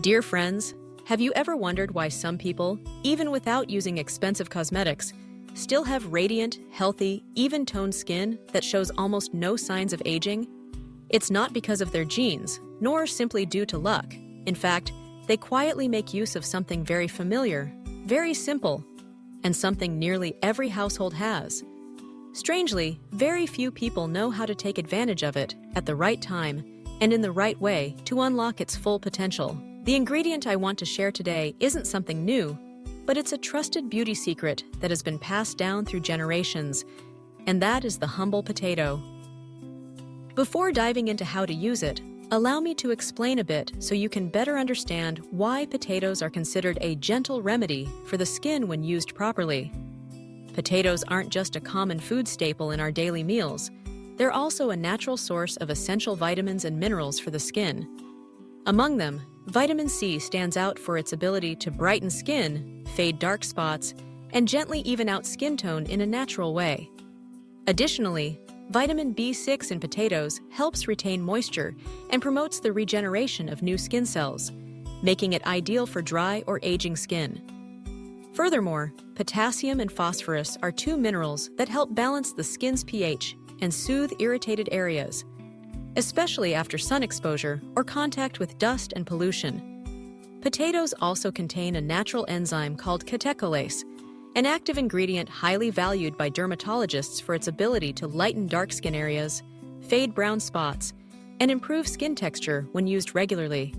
Dear friends, have you ever wondered why some people, even without using expensive cosmetics, still have radiant, healthy, even-toned skin that shows almost no signs of aging? It's not because of their genes, nor simply due to luck. In fact, they quietly make use of something very familiar, very simple, and something nearly every household has. Strangely, very few people know how to take advantage of it at the right time and in the right way to unlock its full potential. The ingredient I want to share today isn't something new, but it's a trusted beauty secret that has been passed down through generations, and that is the humble potato. Before diving into how to use it, allow me to explain a bit so you can better understand why potatoes are considered a gentle remedy for the skin when used properly. Potatoes aren't just a common food staple in our daily meals. They're also a natural source of essential vitamins and minerals for the skin. Among them, vitamin C stands out for its ability to brighten skin, fade dark spots, and gently even out skin tone in a natural way. Additionally, vitamin B6 in potatoes helps retain moisture and promotes the regeneration of new skin cells, making it ideal for dry or aging skin. Furthermore, potassium and phosphorus are two minerals that help balance the skin's pH and soothe irritated areas, especially after sun exposure or contact with dust and pollution. Potatoes also contain a natural enzyme called catecholase, an active ingredient highly valued by dermatologists for its ability to lighten dark skin areas, fade brown spots, and improve skin texture when used regularly.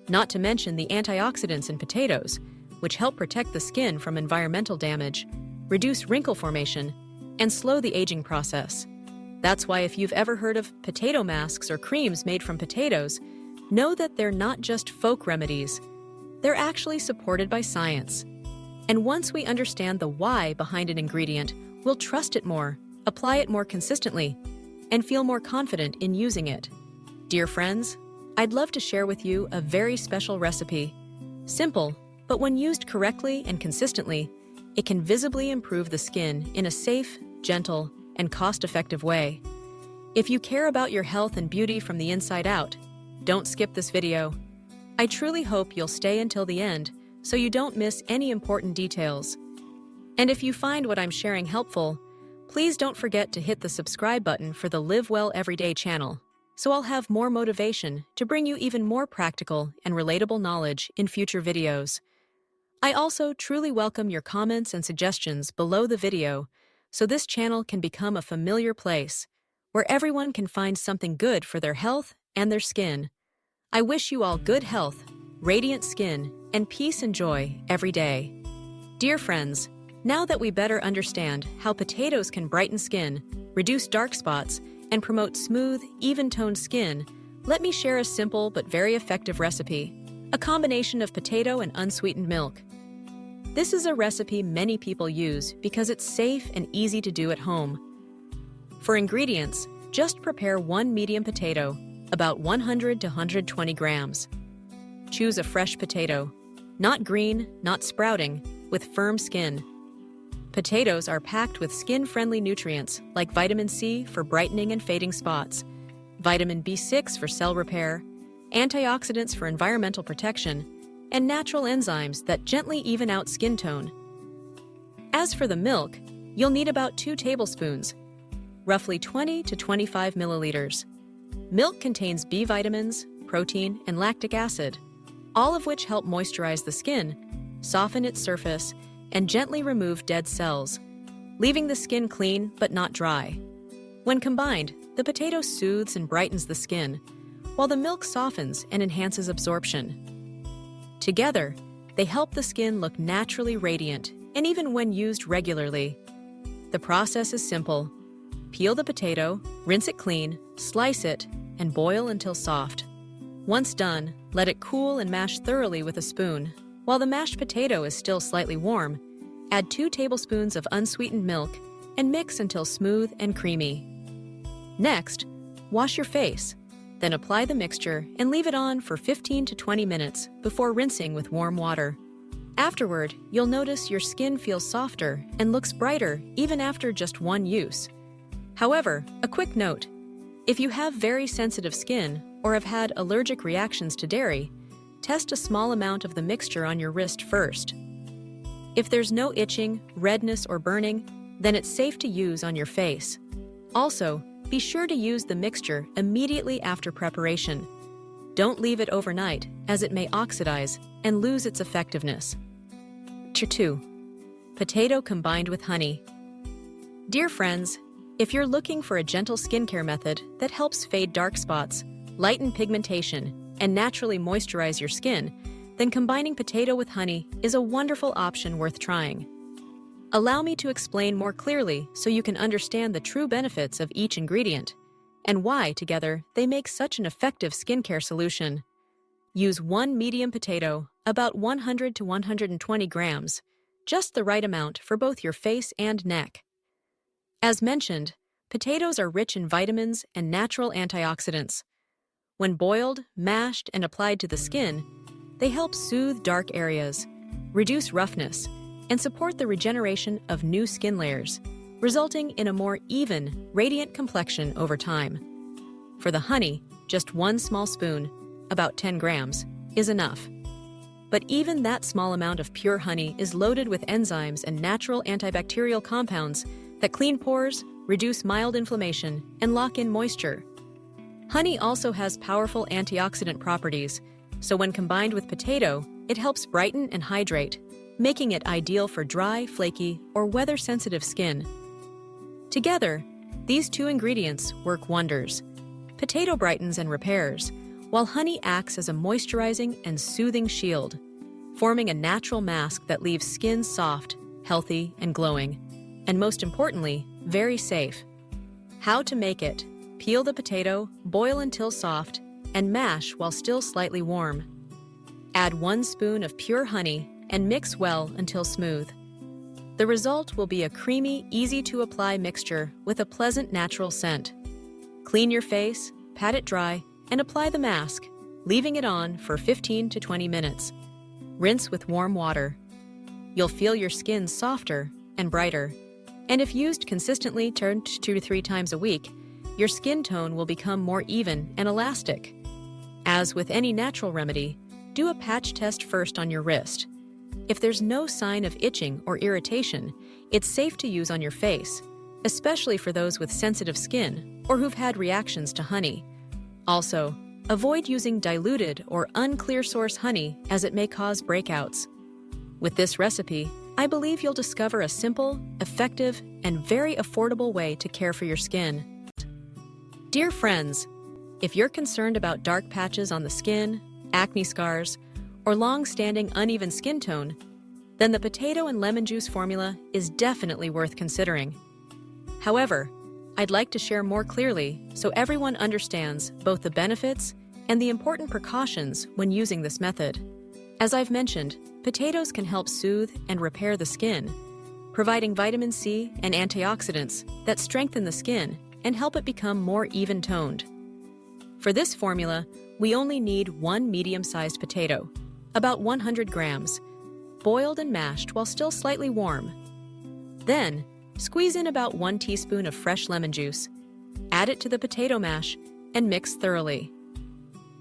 Not to mention the antioxidants in potatoes, which help protect the skin from environmental damage, reduce wrinkle formation, and slow the aging process. That's why if you've ever heard of potato masks or creams made from potatoes, know that they're not just folk remedies. They're actually supported by science. And once we understand the why behind an ingredient, we'll trust it more, apply it more consistently, and feel more confident in using it. Dear friends, I'd love to share with you a very special recipe. Simple, but when used correctly and consistently, it can visibly improve the skin in a safe, gentle, and cost-effective way. If you care about your health and beauty from the inside out, don't skip this video. I truly hope you'll stay until the end so you don't miss any important details. And if you find what I'm sharing helpful, please don't forget to hit the subscribe button for the Live Well Everyday channel, so I'll have more motivation to bring you even more practical and relatable knowledge in future videos. I also truly welcome your comments and suggestions below the video so this channel can become a familiar place where everyone can find something good for their health and their skin. I wish you all good health, radiant skin, and peace and joy every day. Dear friends, now that we better understand how potatoes can brighten skin, reduce dark spots, and promote smooth, even-toned skin, let me share a simple but very effective recipe, a combination of potato and unsweetened milk. This is a recipe many people use because it's safe and easy to do at home. For ingredients, just prepare one medium potato, about 100 to 120 grams. Choose a fresh potato, not green, not sprouting, with firm skin. Potatoes are packed with skin-friendly nutrients like vitamin C for brightening and fading spots, vitamin B6 for cell repair, antioxidants for environmental protection, and natural enzymes that gently even out skin tone. As for the milk, you'll need about 2 tablespoons, roughly 20 to 25 milliliters. Milk contains B vitamins, protein, and lactic acid, all of which help moisturize the skin, soften its surface, and gently remove dead cells, leaving the skin clean but not dry. When combined, the potato soothes and brightens the skin, while the milk softens and enhances absorption. Together, they help the skin look naturally radiant, and even when used regularly. The process is simple. Peel the potato, rinse it clean, slice it, and boil until soft. Once done, let it cool and mash thoroughly with a spoon. While the mashed potato is still slightly warm, add 2 tablespoons of unsweetened milk and mix until smooth and creamy. Next, wash your face. Then apply the mixture and leave it on for 15 to 20 minutes before rinsing with warm water. Afterward, you'll notice your skin feels softer and looks brighter even after just one use. However, a quick note: if you have very sensitive skin or have had allergic reactions to dairy, test a small amount of the mixture on your wrist first. If there's no itching, redness, or burning, then it's safe to use on your face. Also, be sure to use the mixture immediately after preparation. Don't leave it overnight, as it may oxidize and lose its effectiveness. Tier 2. Potato combined with honey. Dear friends, if you're looking for a gentle skincare method that helps fade dark spots, lighten pigmentation, and naturally moisturize your skin, then combining potato with honey is a wonderful option worth trying. Allow me to explain more clearly so you can understand the true benefits of each ingredient and why, together, they make such an effective skincare solution. Use 1 medium potato, about 100 to 120 grams, just the right amount for both your face and neck. As mentioned, potatoes are rich in vitamins and natural antioxidants. When boiled, mashed, and applied to the skin, they help soothe dark areas, reduce roughness, and support the regeneration of new skin layers, resulting in a more even, radiant complexion over time. For the honey, just 1 small spoon, about 10 grams, is enough. But even that small amount of pure honey is loaded with enzymes and natural antibacterial compounds that clean pores, reduce mild inflammation, and lock in moisture. Honey also has powerful antioxidant properties, so when combined with potato, it helps brighten and hydrate, making it ideal for dry, flaky, or weather-sensitive skin. Together, these two ingredients work wonders. Potato brightens and repairs, while honey acts as a moisturizing and soothing shield, forming a natural mask that leaves skin soft, healthy, and glowing, and most importantly, very safe. How to make it: peel the potato, boil until soft, and mash while still slightly warm. Add 1 spoon of pure honey and mix well until smooth. The result will be a creamy, easy-to-apply mixture with a pleasant natural scent. Clean your face, pat it dry, and apply the mask, leaving it on for 15 to 20 minutes. Rinse with warm water. You'll feel your skin softer and brighter, and if used consistently 2 to 3 times a week, your skin tone will become more even and elastic. As with any natural remedy, do a patch test first on your wrist. If there's no sign of itching or irritation, it's safe to use on your face, especially for those with sensitive skin or who've had reactions to honey. Also, avoid using diluted or unclear source honey as it may cause breakouts. With this recipe, I believe you'll discover a simple, effective, and very affordable way to care for your skin. Dear friends, if you're concerned about dark patches on the skin, acne scars, or long-standing uneven skin tone, then the potato and lemon juice formula is definitely worth considering. However, I'd like to share more clearly so everyone understands both the benefits and the important precautions when using this method. As I've mentioned, potatoes can help soothe and repair the skin, providing vitamin C and antioxidants that strengthen the skin and help it become more even-toned. For this formula, we only need 1 medium-sized potato, about 100 grams, boiled and mashed while still slightly warm. Then, squeeze in about 1 teaspoon of fresh lemon juice, add it to the potato mash, and mix thoroughly.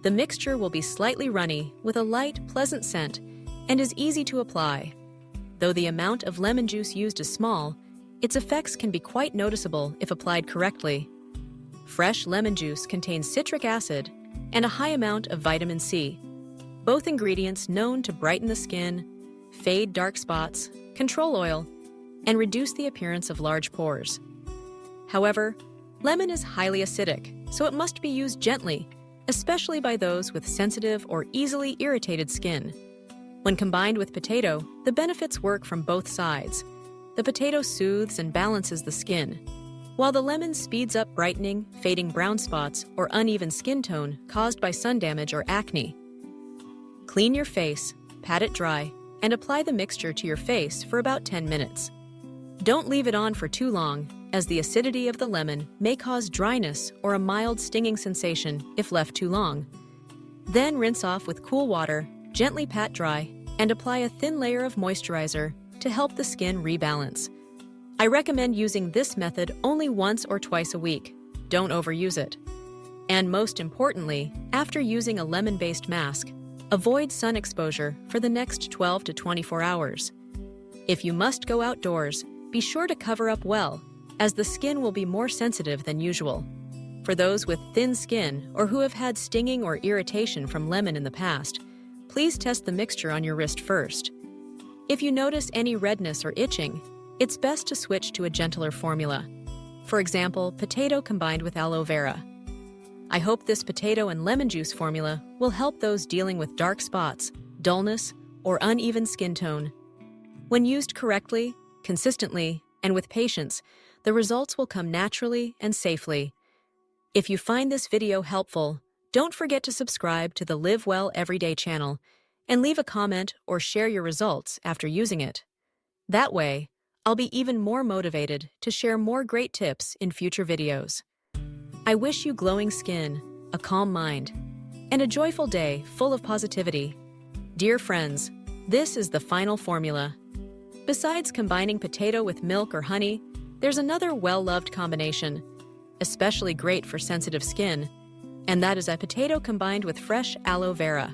The mixture will be slightly runny with a light, pleasant scent and is easy to apply. Though the amount of lemon juice used is small, its effects can be quite noticeable if applied correctly. Fresh lemon juice contains citric acid and a high amount of vitamin C, both ingredients known to brighten the skin, fade dark spots, control oil, and reduce the appearance of large pores. However, lemon is highly acidic, so it must be used gently, especially by those with sensitive or easily irritated skin. When combined with potato, the benefits work from both sides. The potato soothes and balances the skin, while the lemon speeds up brightening, fading brown spots, or uneven skin tone caused by sun damage or acne. Clean your face, pat it dry, and apply the mixture to your face for about 10 minutes. Don't leave it on for too long, as the acidity of the lemon may cause dryness or a mild stinging sensation if left too long. Then rinse off with cool water, gently pat dry, and apply a thin layer of moisturizer to help the skin rebalance. I recommend using this method only once or twice a week. Don't overuse it. And most importantly, after using a lemon-based mask, Avoid sun exposure for the next 12 to 24 hours. If you must go outdoors, be sure to cover up well, as the skin will be more sensitive than usual. For those with thin skin or who have had stinging or irritation from lemon in the past, please test the mixture on your wrist first. If you notice any redness or itching, it's best to switch to a gentler formula. For example, potato combined with aloe vera. I hope this potato and lemon juice formula will help those dealing with dark spots, dullness, or uneven skin tone. When used correctly, consistently, and with patience, the results will come naturally and safely. If you find this video helpful, don't forget to subscribe to the Live Well Everyday channel and leave a comment or share your results after using it. That way, I'll be even more motivated to share more great tips in future videos. I wish you glowing skin, a calm mind, and a joyful day full of positivity. Dear friends, this is the final formula. Besides combining potato with milk or honey, there's another well-loved combination, especially great for sensitive skin, and that is a potato combined with fresh aloe vera.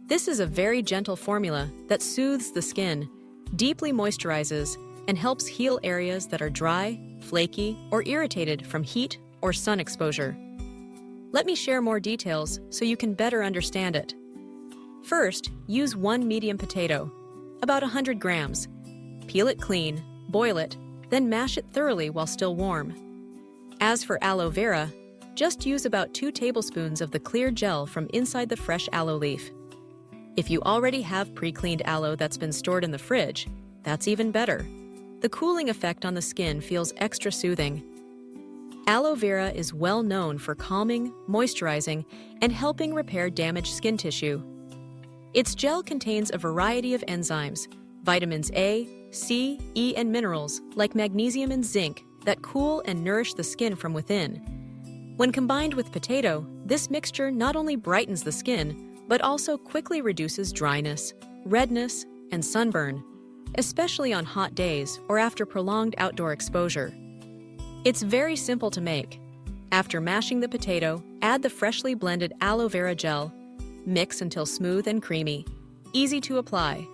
This is a very gentle formula that soothes the skin, deeply moisturizes, and helps heal areas that are dry, flaky, or irritated from heat or sun exposure. Let me share more details so you can better understand it. First, use 1 medium potato, about 100 grams. Peel it clean, boil it, then mash it thoroughly while still warm. As for aloe vera, just use about 2 tablespoons of the clear gel from inside the fresh aloe leaf. If you already have pre-cleaned aloe that's been stored in the fridge, that's even better. The cooling effect on the skin feels extra soothing. Aloe vera is well known for calming, moisturizing, and helping repair damaged skin tissue. Its gel contains a variety of enzymes, vitamins A, C, E, and minerals like magnesium and zinc that cool and nourish the skin from within. When combined with potato, this mixture not only brightens the skin, but also quickly reduces dryness, redness, and sunburn, especially on hot days or after prolonged outdoor exposure. It's very simple to make. After mashing the potato, add the freshly blended aloe vera gel. Mix until smooth and creamy. Easy to apply.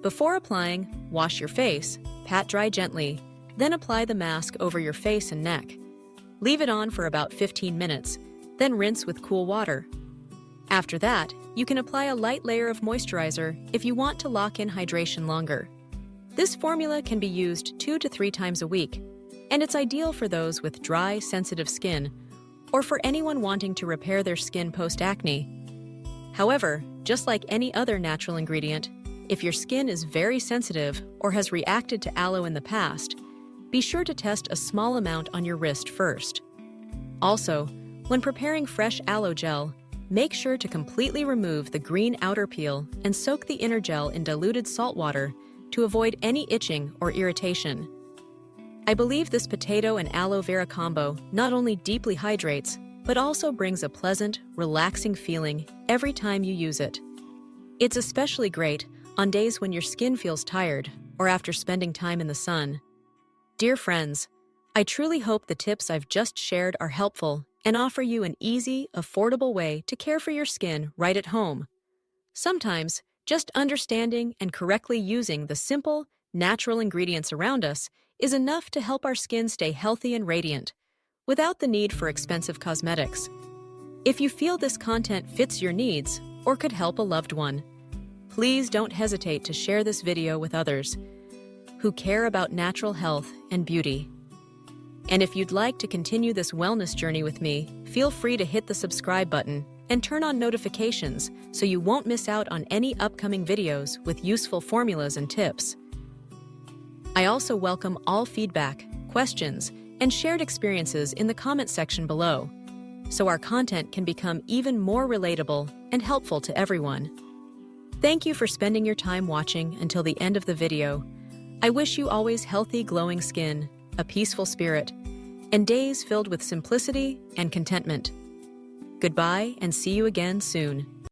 Before applying, wash your face, pat dry gently, then apply the mask over your face and neck. Leave it on for about 15 minutes, then rinse with cool water. After that, you can apply a light layer of moisturizer if you want to lock in hydration longer. This formula can be used 2 to 3 times a week, and it's ideal for those with dry, sensitive skin, or for anyone wanting to repair their skin post-acne. However, just like any other natural ingredient, if your skin is very sensitive or has reacted to aloe in the past, be sure to test a small amount on your wrist first. Also, when preparing fresh aloe gel, make sure to completely remove the green outer peel and soak the inner gel in diluted salt water to avoid any itching or irritation. I believe this potato and aloe vera combo not only deeply hydrates, but also brings a pleasant, relaxing feeling every time you use it. It's especially great on days when your skin feels tired or after spending time in the sun. Dear friends, I truly hope the tips I've just shared are helpful and offer you an easy, affordable way to care for your skin right at home. Sometimes, just understanding and correctly using the simple, natural ingredients around us is enough to help our skin stay healthy and radiant, without the need for expensive cosmetics. If you feel this content fits your needs or could help a loved one, please don't hesitate to share this video with others who care about natural health and beauty. And if you'd like to continue this wellness journey with me, feel free to hit the subscribe button and turn on notifications so you won't miss out on any upcoming videos with useful formulas and tips. I also welcome all feedback, questions, and shared experiences in the comment section below, so our content can become even more relatable and helpful to everyone. Thank you for spending your time watching until the end of the video. I wish you always healthy, glowing skin, a peaceful spirit, and days filled with simplicity and contentment. Goodbye, and see you again soon.